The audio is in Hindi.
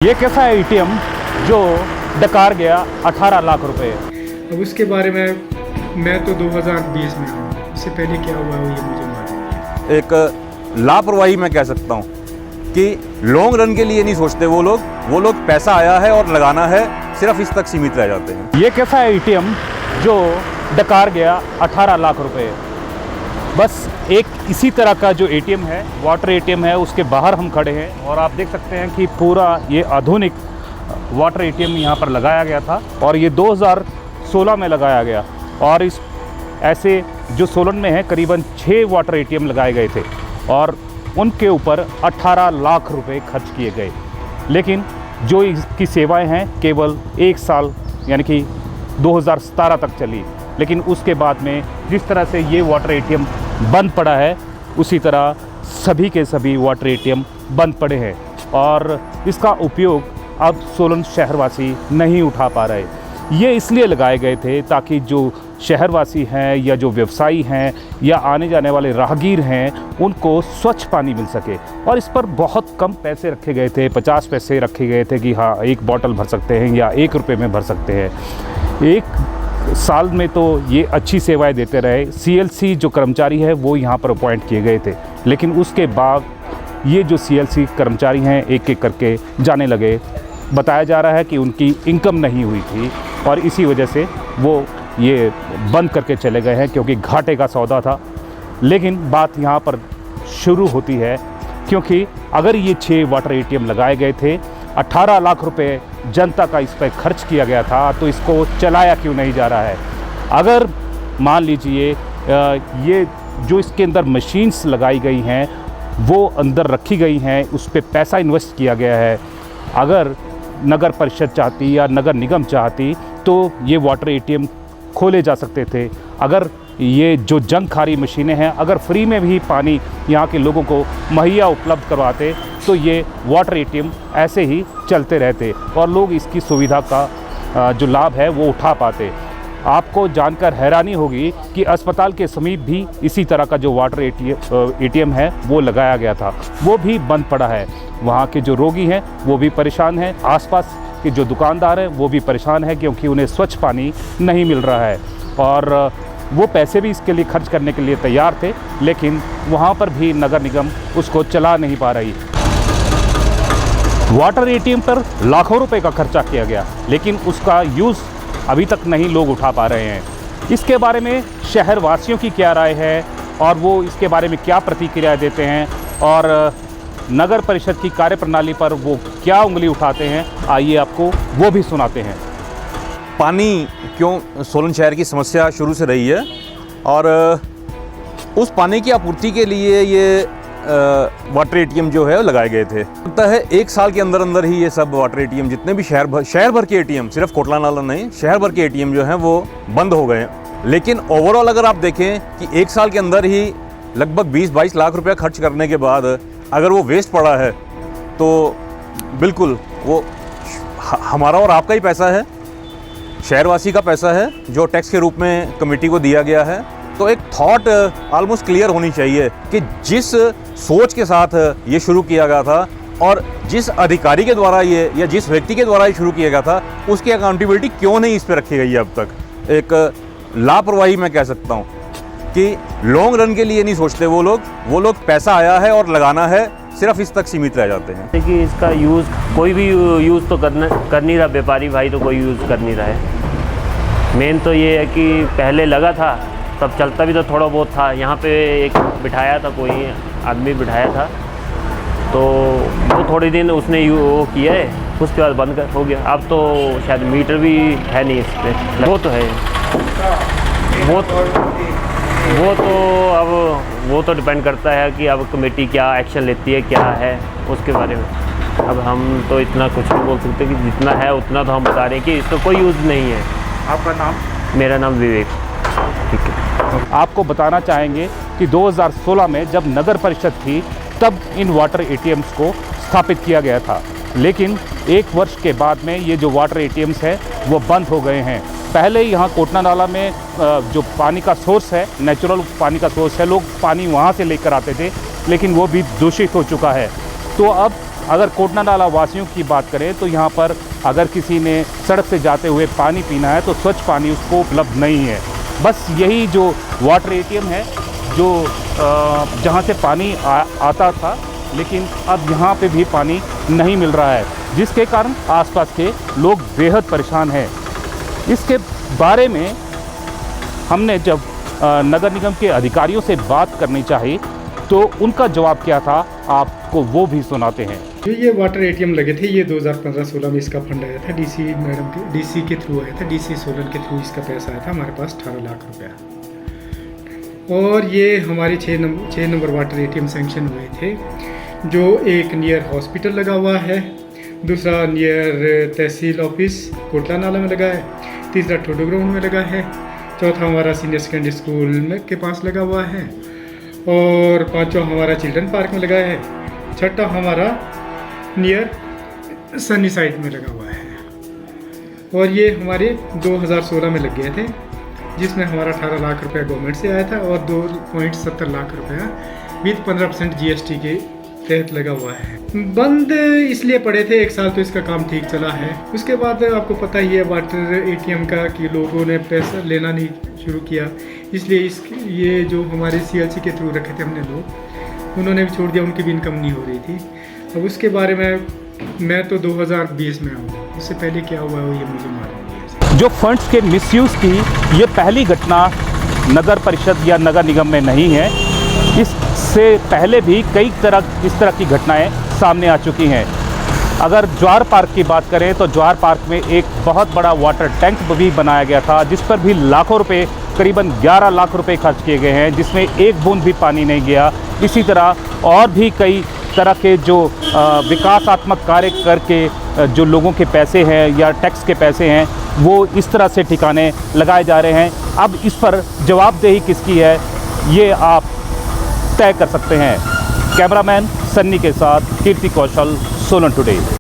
ये कैसा है एटीएम जो डकार गया 18 लाख रुपए। अब उसके बारे में मैं तो 2020 में हूँ, इससे पहले क्या हुआ है ये मुझे मालूम। एक लापरवाही मैं कह सकता हूँ कि लॉन्ग रन के लिए नहीं सोचते वो लोग पैसा आया है और लगाना है, सिर्फ इस तक सीमित रह जाते हैं। ये कैसा है एटीएम जो डकार गया 18 लाख रुपए। बस एक इसी तरह का जो एटीएम है, वाटर एटीएम है, उसके बाहर हम खड़े हैं और आप देख सकते हैं कि पूरा ये आधुनिक वाटर एटीएम यहाँ पर लगाया गया था और ये 2016 में लगाया गया। और इस ऐसे जो सोलन में है करीबन 6 वाटर एटीएम लगाए गए थे और उनके ऊपर 18 लाख रुपए खर्च किए गए। लेकिन जो इसकी सेवाएं हैं केवल 1 साल यानी कि 2017 तक चली। लेकिन उसके बाद में जिस तरह से ये वाटर एटीएम बंद पड़ा है, उसी तरह सभी के सभी वाटर एटीएम बंद पड़े हैं और इसका उपयोग अब सोलन शहरवासी नहीं उठा पा रहे। ये इसलिए लगाए गए थे ताकि जो शहरवासी हैं या जो व्यवसायी हैं या आने जाने वाले राहगीर हैं उनको स्वच्छ पानी मिल सके। और इस पर बहुत कम पैसे रखे गए थे, 50 पैसे रखे गए थे कि हाँ 1 बॉटल भर सकते हैं या 1 रुपये में भर सकते हैं। 1 साल में तो ये अच्छी सेवाएं देते रहे। सीएलसी जो कर्मचारी है वो यहाँ पर अपॉइंट किए गए थे, लेकिन उसके बाद ये जो सीएलसी कर्मचारी हैं एक एक करके जाने लगे। बताया जा रहा है कि उनकी इनकम नहीं हुई थी और इसी वजह से वो ये बंद करके चले गए हैं क्योंकि घाटे का सौदा था। लेकिन बात यहाँ पर शुरू होती है क्योंकि अगर ये 6 वाटर एटीएम लगाए गए थे, 18 लाख रुपए जनता का इस पर खर्च किया गया था, तो इसको चलाया क्यों नहीं जा रहा है। अगर मान लीजिए ये जो इसके अंदर मशीन्स लगाई गई हैं वो अंदर रखी गई हैं, उस पर पैसा इन्वेस्ट किया गया है। अगर नगर परिषद चाहती या नगर निगम चाहती तो ये वाटर एटीएम खोले जा सकते थे। अगर ये जो जंग खारी मशीनें हैं अगर फ्री में भी पानी यहाँ के लोगों को मुहैया उपलब्ध करवाते तो ये वाटर एटीएम ऐसे ही चलते रहते और लोग इसकी सुविधा का जो लाभ है वो उठा पाते। आपको जानकर हैरानी होगी कि अस्पताल के समीप भी इसी तरह का जो वाटर एटीएम है वो लगाया गया था, वो भी बंद पड़ा है। वहाँ के जो रोगी हैं वो भी परेशान हैं, आसपास के जो दुकानदार हैं वो भी परेशान हैं क्योंकि उन्हें स्वच्छ पानी नहीं मिल रहा है और वो पैसे भी इसके लिए खर्च करने के लिए तैयार थे, लेकिन वहाँ पर भी नगर निगम उसको चला नहीं पा रही। वाटर एटीएम पर लाखों रुपए का खर्चा किया गया, लेकिन उसका यूज़ अभी तक नहीं लोग उठा पा रहे हैं। इसके बारे में शहर वासियों की क्या राय है और वो इसके बारे में क्या प्रतिक्रिया देते हैं और नगर परिषद की कार्यप्रणाली पर वो क्या उंगली उठाते हैं, आइए आपको वो भी सुनाते हैं। पानी क्यों सोलन शहर की समस्या शुरू से रही है और उस पानी की आपूर्ति के लिए ये वाटर एटीएम जो है वो लगाए गए थे। लगता है 1 साल के अंदर अंदर ही ये सब वाटर एटीएम जितने भी शहर भर के एटीएम, सिर्फ कोटला नाला नहीं, शहर भर के एटीएम जो हैं वो बंद हो गए हैं। लेकिन ओवरऑल अगर आप देखें कि 1 साल के अंदर ही लगभग 20-22 लाख रुपया खर्च करने के बाद अगर वो वेस्ट पड़ा है तो बिल्कुल वो हमारा और आपका ही पैसा है, शहरवासी का पैसा है जो टैक्स के रूप में कमेटी को दिया गया है। तो एक थॉट ऑलमोस्ट क्लियर होनी चाहिए कि जिस सोच के साथ ये शुरू किया गया था और जिस अधिकारी के द्वारा ये या जिस व्यक्ति के द्वारा ये शुरू किया गया था उसकी अकाउंटेबिलिटी क्यों नहीं इस पर रखी गई है अब तक। एक लापरवाही मैं कह सकता हूँ कि लॉन्ग रन के लिए नहीं सोचते वो लोग पैसा आया है और लगाना है, सिर्फ इस तक सीमित रह जाते हैं। देखिए इसका यूज़ कोई भी यूज़ तो कर नहीं रहा, व्यापारी भाई तो कोई यूज़ कर नहीं रहा है। मेन तो ये है कि पहले लगा था तब चलता भी तो थोड़ा बहुत था। यहाँ पे एक बिठाया था, कोई आदमी बिठाया था तो वो थोड़े दिन उसने वो किया है, उसके बाद बंद हो गया। अब तो शायद मीटर भी है नहीं इस पर, वो तो है वो तो डिपेंड करता है कि अब कमेटी क्या एक्शन लेती है, क्या है उसके बारे में। अब हम तो इतना कुछ नहीं बोल सकते कि जितना है उतना तो हम बता रहे हैं कि इसका कोई यूज़ नहीं है। आपका नाम? मेरा नाम विवेक। ठीक है। आपको बताना चाहेंगे कि 2016 में जब नगर परिषद थी तब इन वाटर एटीएम्स को स्थापित किया गया था, लेकिन 1 वर्ष के बाद में ये जो वाटर एटीएम्स हैं वो बंद हो गए हैं। पहले यहाँ कोटला नाला में जो पानी का सोर्स है, नेचुरल पानी का सोर्स है, लोग पानी वहाँ से लेकर आते थे, लेकिन वो भी दूषित हो चुका है। तो अब अगर कोटना नाला वासियों की बात करें तो यहाँ पर अगर किसी ने सड़क से जाते हुए पानी पीना है तो स्वच्छ पानी उसको उपलब्ध नहीं है। बस यही जो वाटर एटीएम है जो जहाँ से पानी आता था, लेकिन अब यहाँ पे भी पानी नहीं मिल रहा है, जिसके कारण आसपास के लोग बेहद परेशान हैं। इसके बारे में हमने जब नगर निगम के अधिकारियों से बात करनी चाहिए तो उनका जवाब क्या था, आपको वो भी सुनाते हैं। जो ये वाटर एटीएम लगे थे, ये 2015-16 में इसका फंड आया था, डीसी के थ्रू आया था, डीसी सोलन के थ्रू इसका पैसा आया था हमारे पास 18 लाख रुपया। और ये हमारे 6 नंबर वाटर एटीएम सैंक्शन हुए थे, जो एक नियर हॉस्पिटल लगा हुआ है, दूसरा नियर तहसील ऑफिस कोटला नाला में लगा है, तीसरा ठोडो ग्राउंड में लगा है, चौथा हमारा सीनियर सेकेंडरी स्कूल में के पास लगा हुआ है, और पांचवा हमारा चिल्ड्रन पार्क में लगा है, छठा हमारा नियर सनी साइड में लगा हुआ है। और ये हमारे 2016 में लग गए थे, जिसमें हमारा 18 लाख रुपया गवर्नमेंट से आया था और 2.70 लाख रुपया विद 15% जीएसटी के तहत लगा हुआ है। बंद इसलिए पड़े थे, 1 साल तो इसका काम ठीक चला है। उसके बाद आपको पता ही है वाटर एटीएम का कि लोगों ने पैसा लेना नहीं शुरू किया, इसलिए ये जो हमारे सीएलसी के थ्रू रखे थे हमने लोग, उन्होंने भी छोड़ दिया, उनकी भी इनकम नहीं हो रही थी। अब उसके बारे में मैं तो 2020 में आऊँ, उससे पहले क्या हुआ है ये मुझे मालूम नहीं है। जो फंड्स के मिसयूज़ की ये पहली घटना नगर परिषद या नगर निगम में नहीं है, इससे पहले भी कई इस तरह की घटनाएं सामने आ चुकी हैं। अगर जवाहर पार्क की बात करें तो जवाहर पार्क में एक बहुत बड़ा वाटर टैंक भी बनाया गया था, जिस पर भी लाखों रुपए, करीबन 11 लाख रुपए खर्च किए गए हैं, जिसमें एक बूंद भी पानी नहीं गया। इसी तरह और भी कई तरह के जो विकासात्मक कार्य करके जो लोगों के पैसे हैं या टैक्स के पैसे हैं वो इस तरह से ठिकाने लगाए जा रहे हैं। अब इस पर जवाबदेही किसकी है ये आप तय कर सकते हैं। कैमरामैन सन्नी के साथ कीर्ति कौशल, सोलन टुडे।